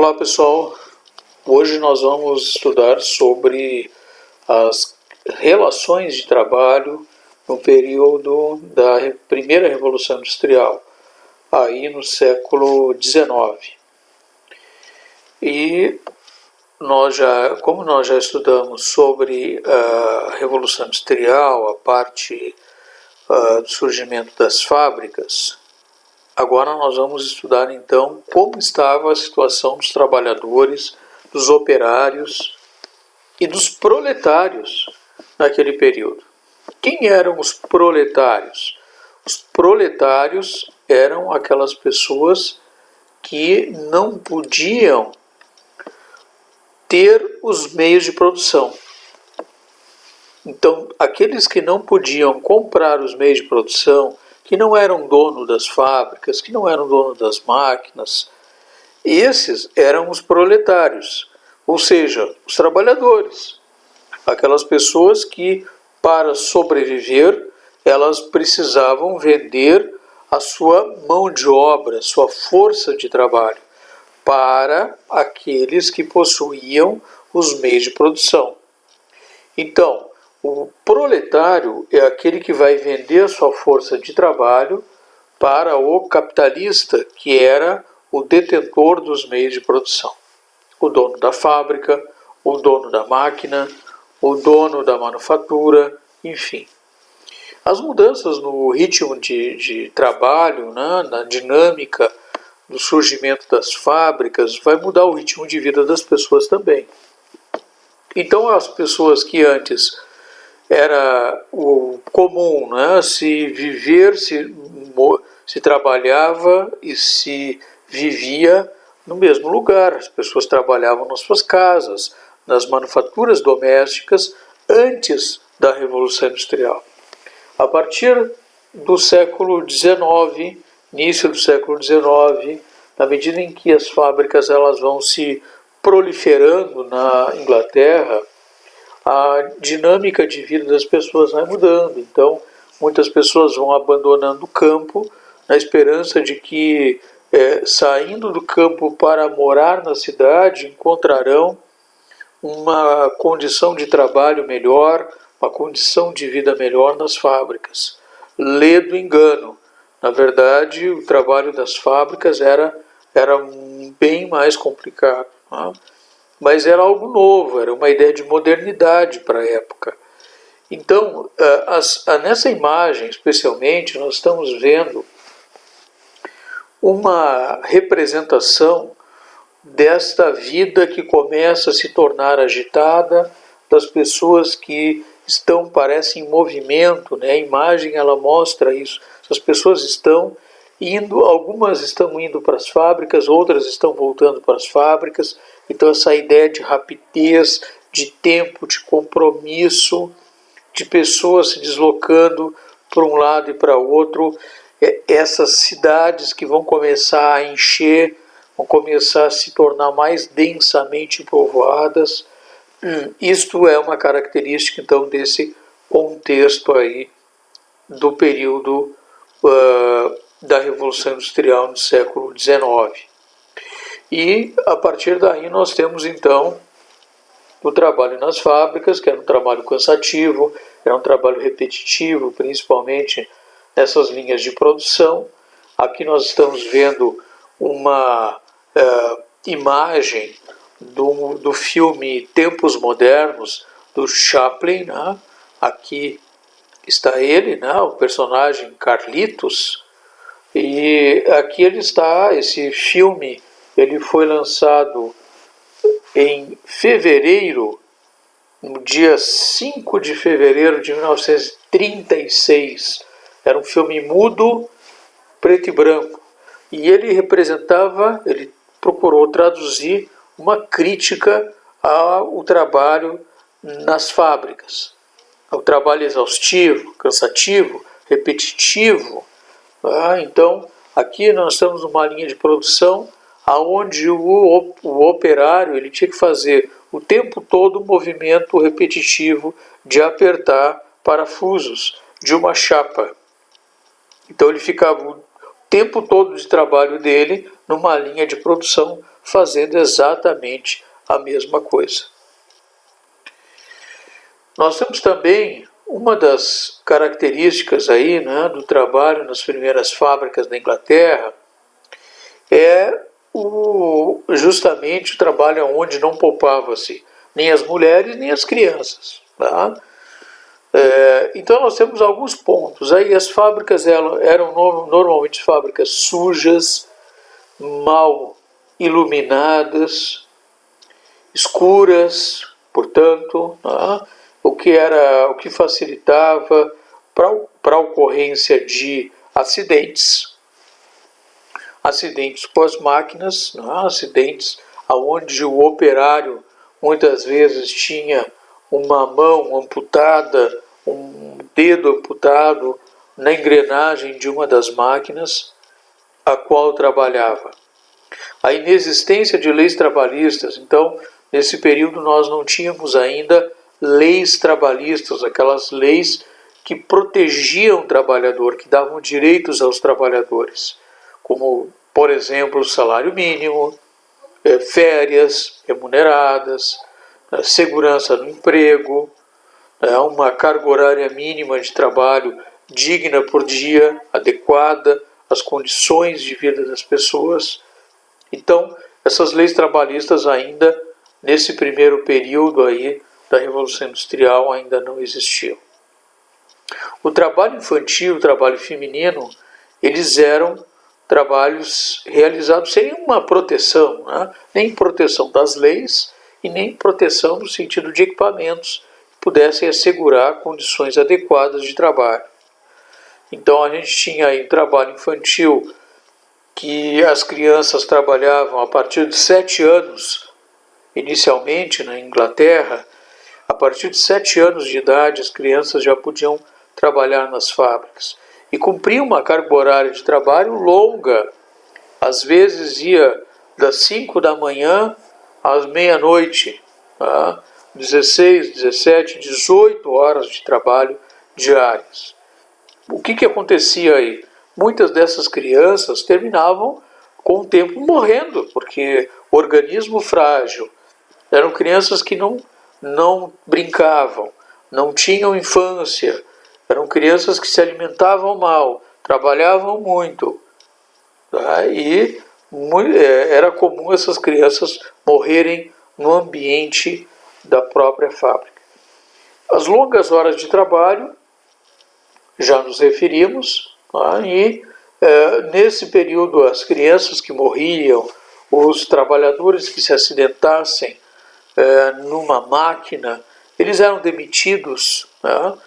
Olá pessoal, hoje nós vamos estudar sobre as relações de trabalho no período da primeira Revolução Industrial, aí no século XIX. E como nós já estudamos sobre a Revolução Industrial, a parte do surgimento das fábricas, agora nós vamos estudar então como estava a situação dos trabalhadores, dos operários e dos proletários naquele período. Quem eram os proletários? Os proletários eram aquelas pessoas que não podiam ter os meios de produção. Então, aqueles que não podiam comprar os meios de produção, que não eram dono das fábricas, que não eram dono das máquinas, esses eram os proletários, ou seja, os trabalhadores, aquelas pessoas que, para sobreviver, elas precisavam vender a sua mão de obra, a sua força de trabalho, para aqueles que possuíam os meios de produção. Então, o proletário é aquele que vai vender a sua força de trabalho para o capitalista, que era o detentor dos meios de produção. O dono da fábrica, o dono da máquina, o dono da manufatura, enfim. As mudanças no ritmo de trabalho, né, na dinâmica do surgimento das fábricas, vai mudar o ritmo de vida das pessoas também. Então, as pessoas que antes era o comum, né? Se viver, se trabalhava e se vivia no mesmo lugar. As pessoas trabalhavam nas suas casas, nas manufaturas domésticas, antes da Revolução Industrial. A partir do século XIX, início do século XIX, na medida em que as fábricas elas vão se proliferando na Inglaterra, a dinâmica de vida das pessoas vai mudando. Então, muitas pessoas vão abandonando o campo na esperança de que, saindo do campo para morar na cidade, encontrarão uma condição de trabalho melhor, uma condição de vida melhor nas fábricas. Lê do engano. Na verdade, o trabalho das fábricas era bem mais complicado, né? Mas era algo novo, era uma ideia de modernidade para a época. Então, nessa imagem, especialmente, nós estamos vendo uma representação desta vida que começa a se tornar agitada, das pessoas que parecem em movimento, né? A imagem ela mostra isso. As pessoas estão indo, algumas estão indo para as fábricas, outras estão voltando para as fábricas. Então essa ideia de rapidez, de tempo, de compromisso, de pessoas se deslocando para um lado e para outro, essas cidades que vão começar a encher, vão começar a se tornar mais densamente povoadas. Isto é uma característica então desse contexto aí do período da Revolução Industrial no século XIX. E a partir daí nós temos então o trabalho nas fábricas, que era um trabalho cansativo, era um trabalho repetitivo, principalmente nessas linhas de produção. Aqui nós estamos vendo uma imagem do filme Tempos Modernos, do Chaplin, né? Aqui está ele, né? O personagem Carlitos, e aqui ele está, esse filme. Ele foi lançado em fevereiro, no dia 5 de fevereiro de 1936. Era um filme mudo, preto e branco. E ele procurou traduzir uma crítica ao trabalho nas fábricas. Ao trabalho exaustivo, cansativo, repetitivo. Então, aqui nós estamos numa linha de produção onde o operário ele tinha que fazer o tempo todo um movimento repetitivo de apertar parafusos de uma chapa. Então ele ficava o tempo todo de trabalho dele numa linha de produção fazendo exatamente a mesma coisa. Nós temos também uma das características aí, né, do trabalho nas primeiras fábricas da Inglaterra é justamente o trabalho onde não poupava-se nem as mulheres nem as crianças. Tá? Então nós temos alguns pontos. Aí as fábricas eram normalmente fábricas sujas, mal iluminadas, escuras, portanto, tá? o que facilitava para a ocorrência de acidentes com as máquinas, né? Acidentes onde o operário muitas vezes tinha uma mão amputada, um dedo amputado na engrenagem de uma das máquinas a qual trabalhava. A inexistência de leis trabalhistas, então, nesse período nós não tínhamos ainda leis trabalhistas, aquelas leis que protegiam o trabalhador, que davam direitos aos trabalhadores, como, por exemplo, o salário mínimo, férias remuneradas, segurança no emprego, uma carga horária mínima de trabalho digna por dia, adequada às condições de vida das pessoas. Então, essas leis trabalhistas ainda, nesse primeiro período aí da Revolução Industrial, ainda não existiam. O trabalho infantil, o trabalho feminino, eles eram trabalhos realizados sem nenhuma proteção, né? Nem proteção das leis e nem proteção no sentido de equipamentos que pudessem assegurar condições adequadas de trabalho. Então a gente tinha aí trabalho infantil que as crianças trabalhavam a partir de 7 anos, inicialmente na Inglaterra. A partir de 7 anos de idade as crianças já podiam trabalhar nas fábricas e cumpriam uma carga horária de trabalho longa, às vezes ia das 5 da manhã às meia-noite, tá? 16, 17, 18 horas de trabalho diárias. O que acontecia aí? Muitas dessas crianças terminavam com o tempo morrendo, porque organismo frágil. Eram crianças que não brincavam, não tinham infância, eram crianças que se alimentavam mal, trabalhavam muito. Tá? E era comum essas crianças morrerem no ambiente da própria fábrica. As longas horas de trabalho, já nos referimos, tá? E nesse período as crianças que morriam, os trabalhadores que se acidentassem numa máquina, eles eram demitidos, né?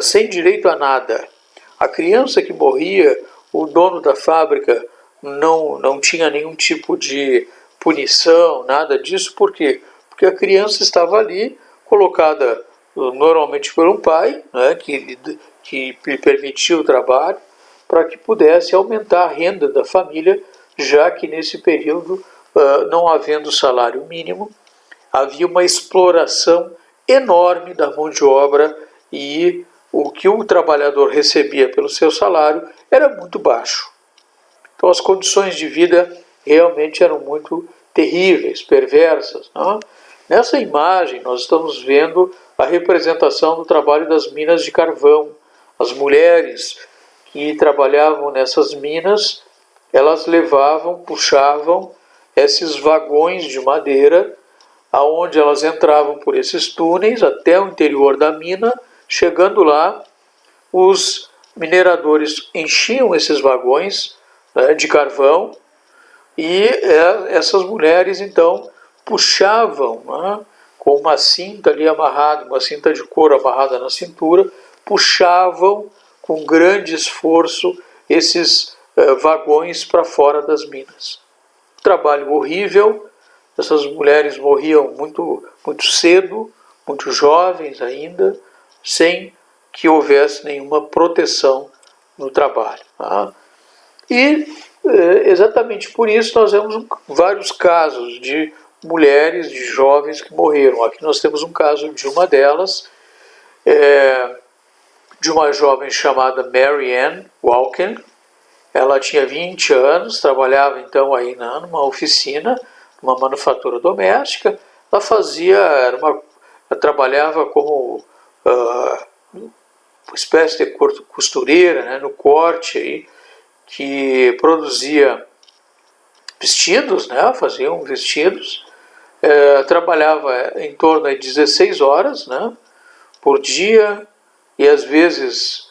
Sem direito a nada. A criança que morria, o dono da fábrica não tinha nenhum tipo de punição, nada disso. Por quê? Porque a criança estava ali, colocada normalmente por um pai, né, que lhe permitia o trabalho, para que pudesse aumentar a renda da família, já que nesse período, não havendo salário mínimo, havia uma exploração enorme da mão de obra e o que o trabalhador recebia pelo seu salário era muito baixo. Então as condições de vida realmente eram muito terríveis, perversas. Não? Nessa imagem nós estamos vendo a representação do trabalho das minas de carvão. As mulheres que trabalhavam nessas minas, elas puxavam esses vagões de madeira, aonde elas entravam por esses túneis até o interior da mina. Chegando lá, os mineradores enchiam esses vagões, né, de carvão, e essas mulheres então puxavam, né, com uma cinta ali amarrada, uma cinta de couro amarrada na cintura, puxavam com grande esforço esses vagões para fora das minas. Trabalho horrível. Essas mulheres morriam muito, muito cedo, muito jovens ainda, sem que houvesse nenhuma proteção no trabalho. Tá? E exatamente por isso nós vemos vários casos de mulheres, de jovens que morreram. Aqui nós temos um caso de uma delas, de uma jovem chamada Mary Ann Walken. Ela tinha 20 anos, trabalhava então aí numa oficina, numa manufatura doméstica. Ela trabalhava como uma espécie de costureira, né, no corte aí, que produzia vestidos, né, faziam vestidos. Trabalhava em torno de 16 horas, né, por dia, e às vezes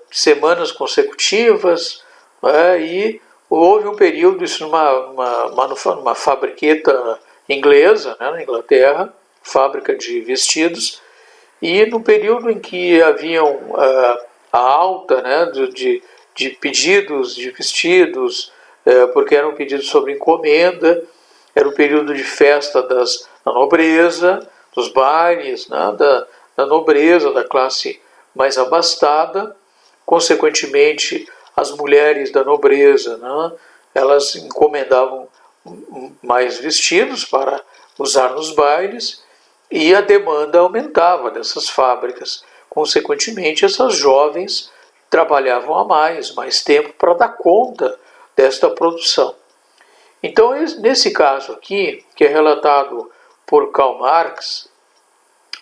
semanas consecutivas, e houve um período, isso numa fabriqueta inglesa, né, na Inglaterra, fábrica de vestidos, e no período em que haviam a alta, né, de pedidos de vestidos, porque eram pedidos sobre encomenda, era o período de festa da nobreza, dos bailes, né, da nobreza, da classe mais abastada. Consequentemente, as mulheres da nobreza, né, elas encomendavam mais vestidos para usar nos bailes, e a demanda aumentava dessas fábricas. Consequentemente, essas jovens trabalhavam a mais tempo para dar conta desta produção. Então, nesse caso aqui, que é relatado por Karl Marx,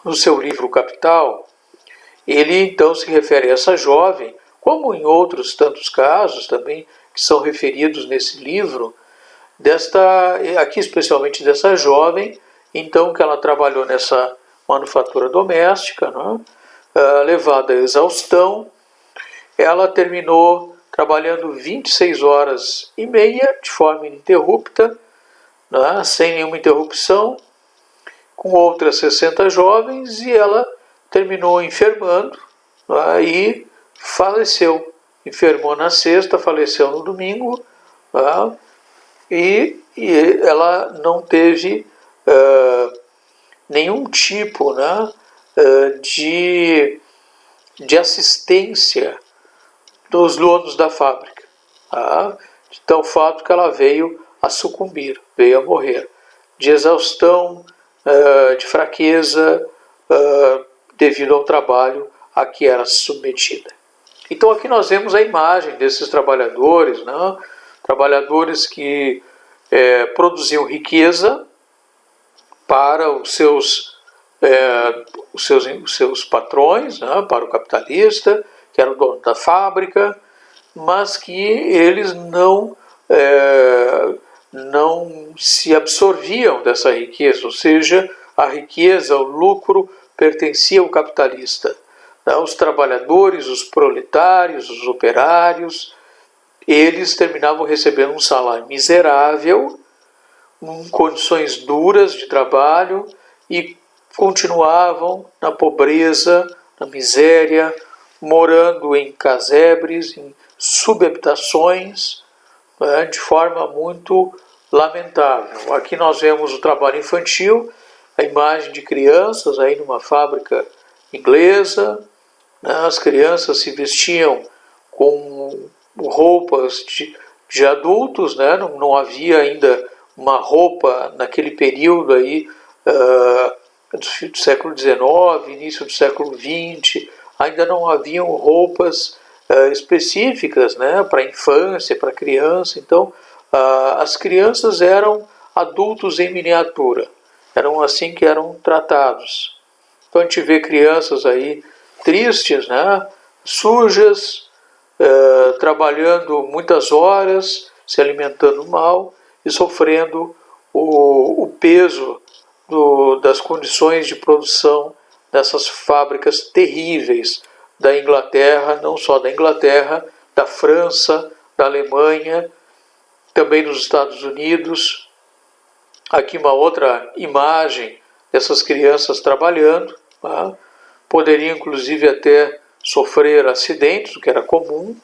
no seu livro Capital, ele então se refere a essa jovem, como em outros tantos casos também que são referidos nesse livro, aqui especialmente dessa jovem, então que ela trabalhou nessa manufatura doméstica, né, levada à exaustão. Ela terminou trabalhando 26 horas e meia de forma ininterrupta, né, sem nenhuma interrupção, com outras 60 jovens, e ela terminou enfermando, né, e faleceu. Enfermou na sexta, faleceu no domingo, né, e ela não teve nenhum tipo, né, de assistência dos donos da fábrica, tá? De tal fato que ela veio a sucumbir, veio a morrer, de exaustão, de fraqueza, devido ao trabalho a que era submetida. Então aqui nós vemos a imagem desses trabalhadores, né? Trabalhadores que produziam riqueza para os seus patrões, né? Para o capitalista, que era o dono da fábrica, mas que eles não se absorviam dessa riqueza, ou seja, a riqueza, o lucro pertencia ao capitalista. Os trabalhadores, os proletários, os operários, eles terminavam recebendo um salário miserável, em condições duras de trabalho, e continuavam na pobreza, na miséria, morando em casebres, em subhabitações, de forma muito lamentável. Aqui nós vemos o trabalho infantil, a imagem de crianças aí numa fábrica inglesa, né? As crianças se vestiam com roupas de adultos, né? Não havia ainda uma roupa naquele período aí do século XIX, início do século XX, ainda não haviam roupas específicas, né, para a infância, para a criança. Então, as crianças eram adultos em miniatura, eram assim que eram tratados. Então a gente vê crianças aí tristes, né, sujas, trabalhando muitas horas, se alimentando mal e sofrendo o peso das condições de produção dessas fábricas terríveis da Inglaterra, não só da Inglaterra, da França, da Alemanha, também nos Estados Unidos. Aqui uma outra imagem dessas crianças trabalhando, tá? Poderiam inclusive até sofrer acidentes, o que era comum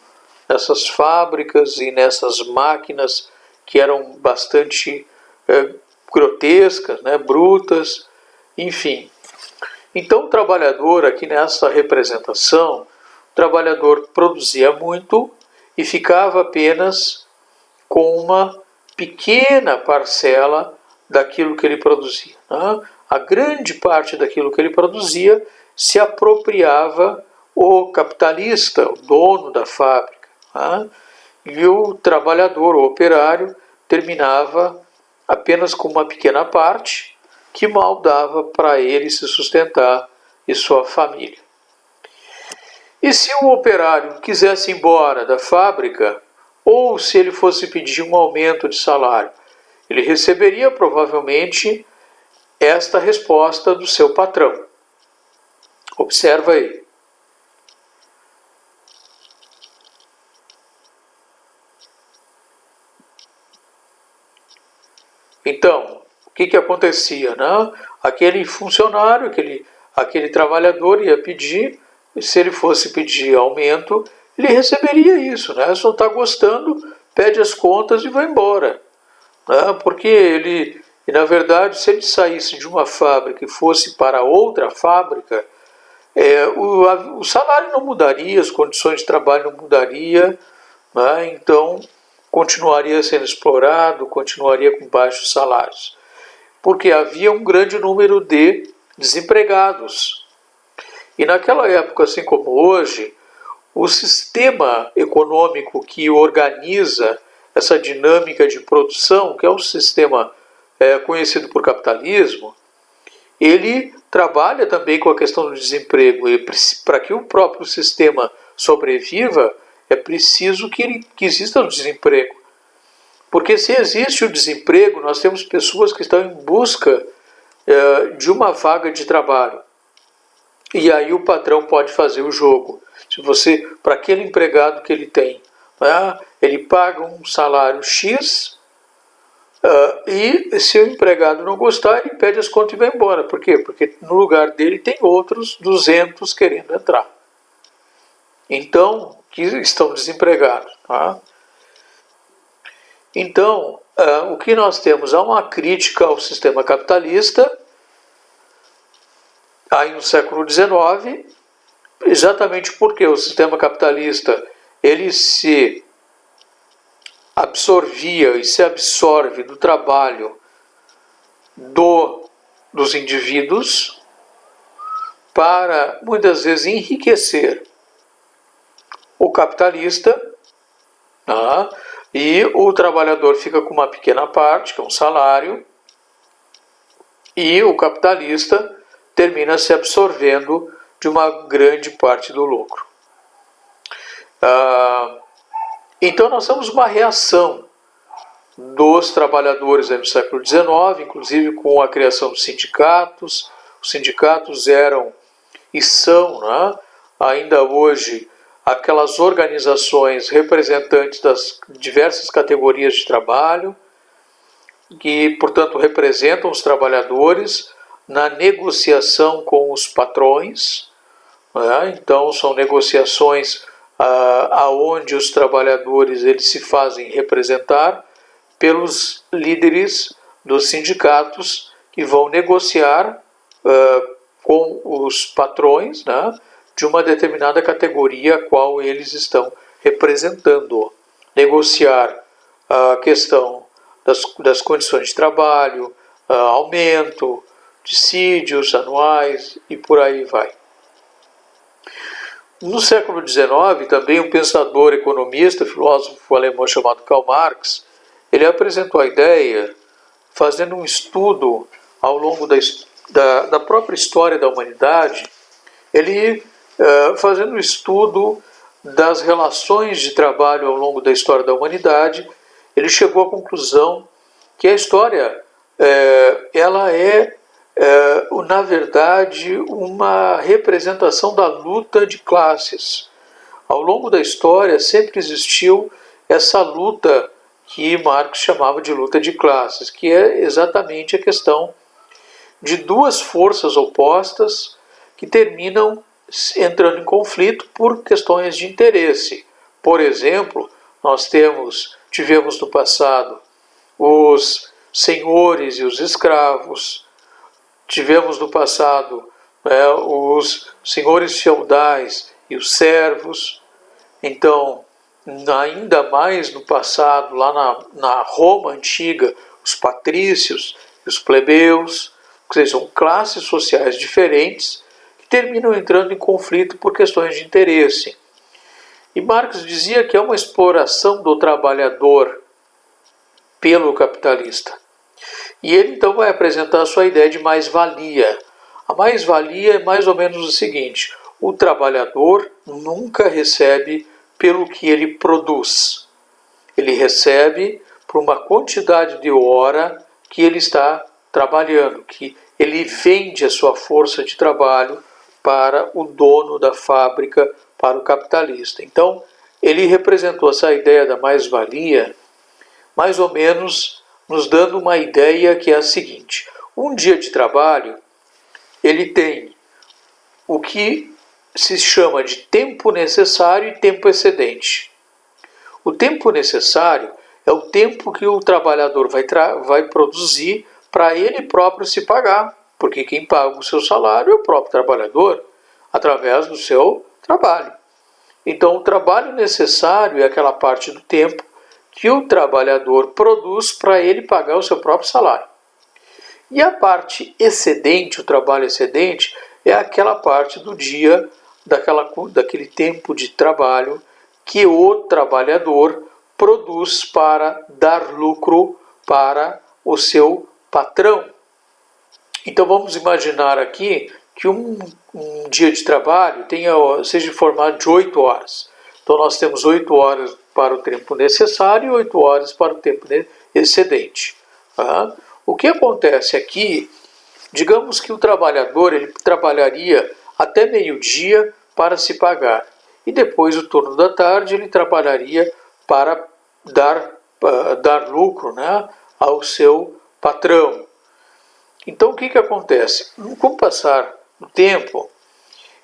nessas fábricas e nessas máquinas que eram bastante grotescas, né, brutas, enfim. Então o trabalhador, aqui nessa representação, o trabalhador produzia muito e ficava apenas com uma pequena parcela daquilo que ele produzia, né? A grande parte daquilo que ele produzia se apropriava o capitalista, o dono da fábrica, né? e o trabalhador, o operário, terminava apenas com uma pequena parte que mal dava para ele se sustentar e sua família. E se o operário quisesse ir embora da fábrica, ou se ele fosse pedir um aumento de salário, ele receberia provavelmente esta resposta do seu patrão. Observa aí. Então, o que acontecia, né? Aquele funcionário, aquele trabalhador ia pedir, e se ele fosse pedir aumento, ele receberia isso, né? Se não está gostando, pede as contas e vai embora, né? Porque ele, na verdade, se ele saísse de uma fábrica e fosse para outra fábrica, o salário não mudaria, as condições de trabalho não mudariam, né? Então continuaria sendo explorado, continuaria com baixos salários, porque havia um grande número de desempregados. E naquela época, assim como hoje, o sistema econômico que organiza essa dinâmica de produção, que é o sistema conhecido por capitalismo, ele trabalha também com a questão do desemprego. E para que o próprio sistema sobreviva, é preciso que exista o desemprego. Porque se existe o desemprego, nós temos pessoas que estão em busca de uma vaga de trabalho. E aí o patrão pode fazer o jogo. Se você, para aquele empregado que ele tem, né, ele paga um salário X, e se o empregado não gostar, ele pede as contas e vai embora. Por quê? Porque no lugar dele tem outros 200 querendo entrar. Então, que estão desempregados. Tá? Então, o que nós temos? Há uma crítica ao sistema capitalista, aí no século XIX, exatamente porque o sistema capitalista ele se absorvia e se absorve do trabalho dos indivíduos para, muitas vezes, enriquecer o capitalista, tá? E o trabalhador fica com uma pequena parte, que é um salário, e o capitalista termina se absorvendo de uma grande parte do lucro. Então nós temos uma reação dos trabalhadores no século XIX, inclusive com a criação dos sindicatos. Os sindicatos eram e são, né, ainda hoje, aquelas organizações representantes das diversas categorias de trabalho, que, portanto, representam os trabalhadores na negociação com os patrões, né? Então, são negociações aonde os trabalhadores eles se fazem representar pelos líderes dos sindicatos que vão negociar com os patrões, né, de uma determinada categoria a qual eles estão representando. Negociar a questão das condições de trabalho, aumento, dissídios anuais e por aí vai. No século XIX, também um pensador economista, filósofo alemão chamado Karl Marx, ele apresentou a ideia, fazendo um estudo ao longo da própria história da humanidade, ele fazendo um estudo das relações de trabalho ao longo da história da humanidade, ele chegou à conclusão que a história ela na verdade, uma representação da luta de classes. Ao longo da história sempre existiu essa luta que Marx chamava de luta de classes, que é exatamente a questão de duas forças opostas que terminam entrando em conflito por questões de interesse. Por exemplo, nós tivemos no passado os senhores e os escravos, tivemos no passado os senhores feudais e os servos. Então, ainda mais no passado, lá na Roma antiga, os patrícios e os plebeus, ou seja, são classes sociais diferentes que terminam entrando em conflito por questões de interesse. E Marx dizia que é uma exploração do trabalhador pelo capitalista. E ele então vai apresentar a sua ideia de mais-valia. A mais-valia é mais ou menos o seguinte: o trabalhador nunca recebe pelo que ele produz. Ele recebe por uma quantidade de hora que ele está trabalhando, que ele vende a sua força de trabalho para o dono da fábrica, para o capitalista. Então, ele representou essa ideia da mais-valia, mais ou menos nos dando uma ideia que é a seguinte: um dia de trabalho, ele tem o que se chama de tempo necessário e tempo excedente. O tempo necessário é o tempo que o trabalhador vai produzir para ele próprio se pagar, porque quem paga o seu salário é o próprio trabalhador, através do seu trabalho. Então, o trabalho necessário é aquela parte do tempo que o trabalhador produz para ele pagar o seu próprio salário. E a parte excedente, o trabalho excedente, é aquela parte do dia, daquele tempo de trabalho que o trabalhador produz para dar lucro para o seu patrão. Então vamos imaginar aqui que um dia de trabalho seja formado de 8 horas. Então nós temos 8 horas para o tempo necessário e 8 horas para o tempo excedente. Tá? O que acontece aqui, digamos que o trabalhador ele trabalharia até meio-dia para se pagar. E depois, o turno da tarde, ele trabalharia para dar lucro, né, ao seu patrão. Então, o que acontece? Com o passar do tempo,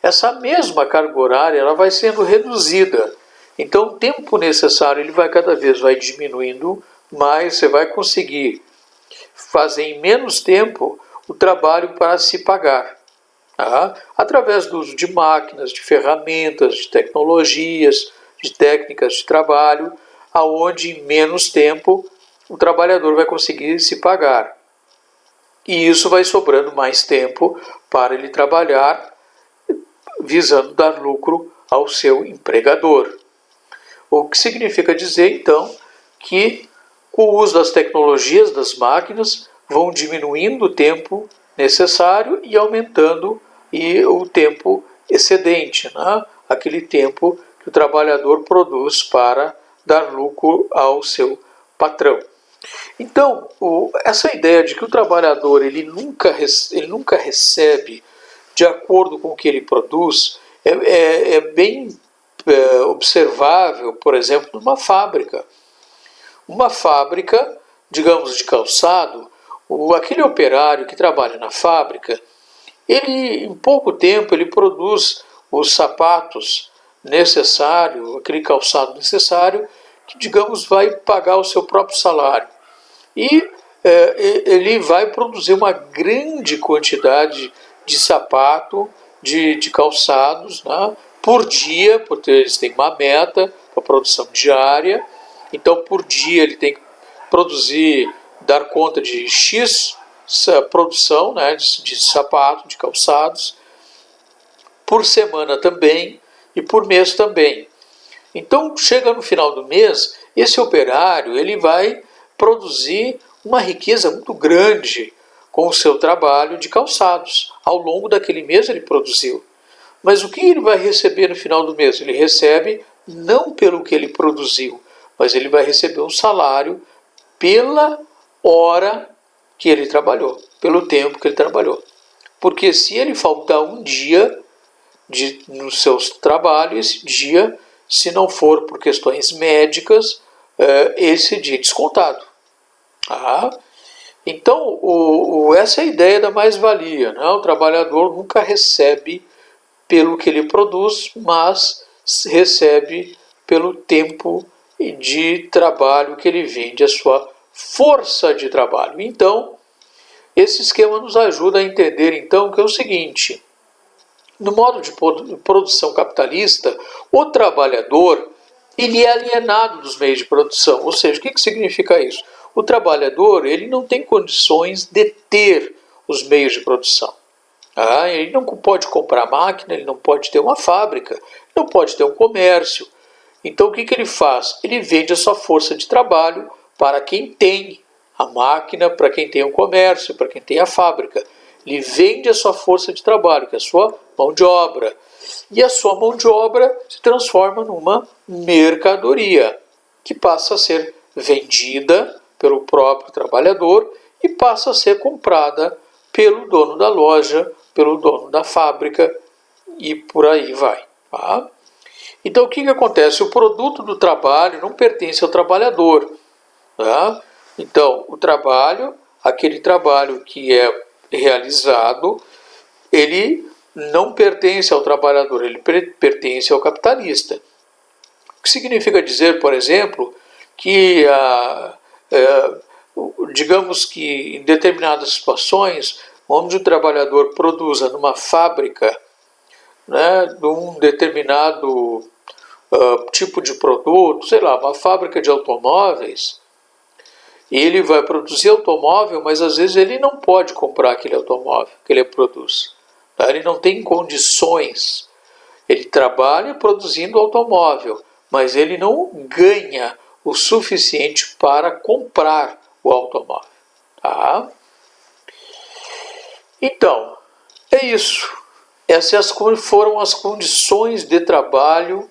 essa mesma carga horária ela vai sendo reduzida. Então, o tempo necessário ele cada vez vai diminuindo, mas você vai conseguir fazer em menos tempo o trabalho para se pagar. Através do uso de máquinas, de ferramentas, de tecnologias, de técnicas de trabalho, aonde em menos tempo o trabalhador vai conseguir se pagar. E isso vai sobrando mais tempo para ele trabalhar, visando dar lucro ao seu empregador. O que significa dizer, então, que com o uso das tecnologias, das máquinas, vão diminuindo o tempo necessário e aumentando o tempo excedente, né? Aquele tempo que o trabalhador produz para dar lucro ao seu patrão. Então, essa ideia de que o trabalhador ele nunca recebe de acordo com o que ele produz é bem observável, por exemplo, numa fábrica. Uma fábrica, digamos, de calçado, aquele operário que trabalha na fábrica, ele, em pouco tempo, ele produz os sapatos necessários, aquele calçado necessário, que, digamos, vai pagar o seu próprio salário. E ele vai produzir uma grande quantidade de sapato, de calçados, né, por dia, porque eles têm uma meta para a produção diária. Então, por dia, ele tem que produzir, dar conta de X produção, né, de sapato, de calçados, por semana também e por mês também. Então, chega no final do mês, esse operário ele vai produzir uma riqueza muito grande com o seu trabalho de calçados. Ao longo daquele mês ele produziu. Mas o que ele vai receber no final do mês? Ele recebe não pelo que ele produziu, mas ele vai receber um salário pela hora que ele trabalhou, pelo tempo que ele trabalhou. Porque se ele faltar um dia no seu trabalho, esse dia, se não for por questões médicas, esse dia é descontado. Então, essa é a ideia da mais-valia, né? O trabalhador nunca recebe pelo que ele produz, mas recebe pelo tempo de trabalho que ele vende, a sua força de trabalho. Então, esse esquema nos ajuda a entender, então, que é o seguinte: no modo de produção capitalista, o trabalhador ele é alienado dos meios de produção. Ou seja, o que significa isso? O trabalhador ele não tem condições de ter os meios de produção. Ele não pode comprar máquina, ele não pode ter uma fábrica, não pode ter um comércio. Então o que ele faz? Ele vende a sua força de trabalho para quem tem a máquina, para quem tem o comércio, para quem tem a fábrica. Ele vende a sua força de trabalho, que é a sua mão de obra. E a sua mão de obra se transforma numa mercadoria, que passa a ser vendida pelo próprio trabalhador e passa a ser comprada pelo dono da loja, pelo dono da fábrica e por aí vai. Tá? Então o que acontece? O produto do trabalho não pertence ao trabalhador. Tá? Então o trabalho, aquele trabalho que é realizado, ele não pertence ao trabalhador, ele pertence ao capitalista. O que significa dizer, por exemplo, que digamos que em determinadas situações, onde o trabalhador produza numa fábrica, né, de um determinado tipo de produto, sei lá, uma fábrica de automóveis, ele vai produzir automóvel, mas às vezes ele não pode comprar aquele automóvel que ele produz. Tá? Ele não tem condições. Ele trabalha produzindo automóvel, mas ele não ganha o suficiente para comprar o automóvel. Tá? Então, é isso. Essas foram as condições de trabalho,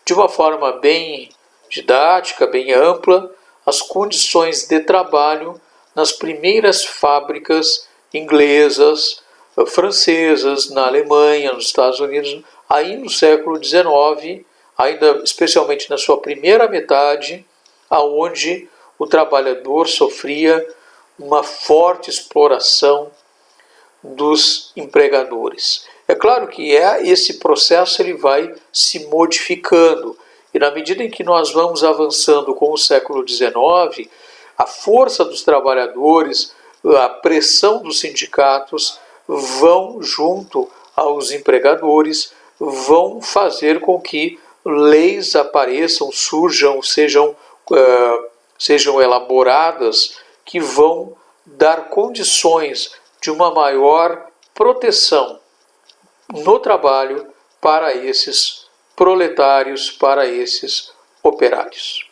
de uma forma bem didática, bem ampla, as condições de trabalho nas primeiras fábricas inglesas, francesas, na Alemanha, nos Estados Unidos, aí no século XIX, ainda especialmente na sua primeira metade, aonde o trabalhador sofria uma forte exploração dos empregadores. É claro que esse processo ele vai se modificando. E na medida em que nós vamos avançando com o século XIX, a força dos trabalhadores, a pressão dos sindicatos vão junto aos empregadores, vão fazer com que leis apareçam, surjam, sejam elaboradas, que vão dar condições de uma maior proteção no trabalho para esses proletários, para esses operários.